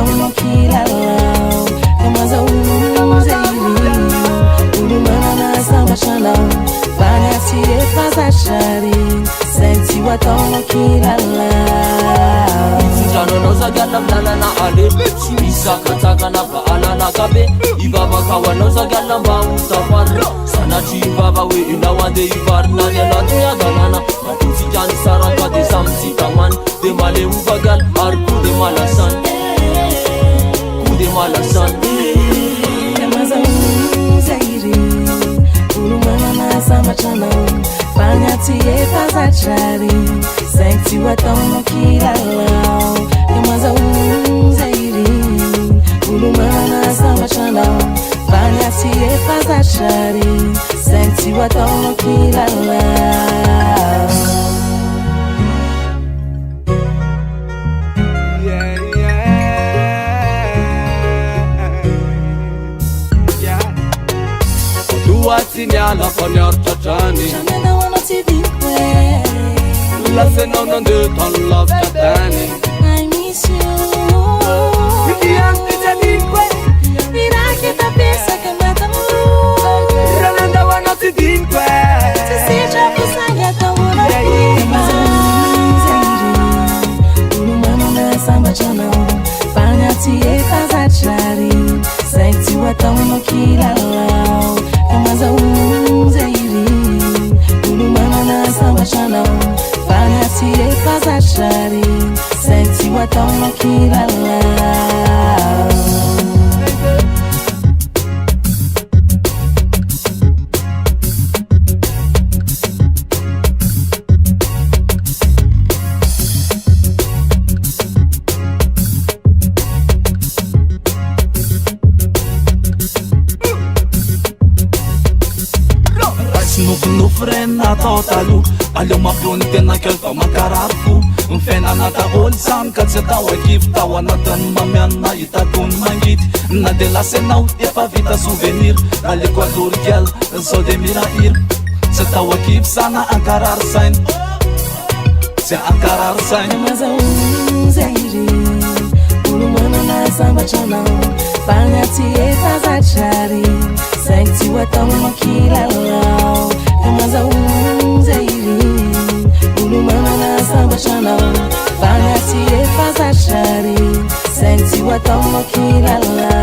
ataonao kilalao kama za uzeiri ulumanana samachanao fanya tiefa za shari senti wataonao kilalao Janonao zagala mlalana ale misakatagana baalana kabe ivavakawanao zagala mba utafary sanatry ivava hoe inao ande ivarina ny anaty miagalana matitsijany saraka de samitsikaman de male uvagal ary ko de malasan ko de malasan kamaza uzairi ulumanana samachanao fanya tiefa za shari senti wataonao kilalao kamaza uzairi ulumanana samachanao fanya tiefa za shari senti wataonao kilalao Signala faniarchatrani Chanena wana tivikwe Lasenao nandeha tany lavitra tany I miss you Iantitadikwe Irakita pesaka matamo Ranandao anao tsy dinikwe Tsisitra pisanga taona Zairi ulumanana samachanao fanya tiefa za shari senti wataonao kilalao kamaza uzeiri ulumanana samachanao fanya tiefa za shari senti wataonao kilalao Atao talo aleo mampiony tena kely fa mankarary fo mifiainanata ôly samy ka tsy atao akivy tao anatiny mamianina hitakony mangity na de lasenao efa vita souvenir aleko alorikel zao de mirahiry tsy atao akivy sana ankarary sainy tsy ankarary sainy kamaza uzairi ulumanana samachanao fanya tiefa za shari senti wataonao kilalao kamaza uzairi ulumanana samachanao fanya tiefa za shari senti wataonao kilalao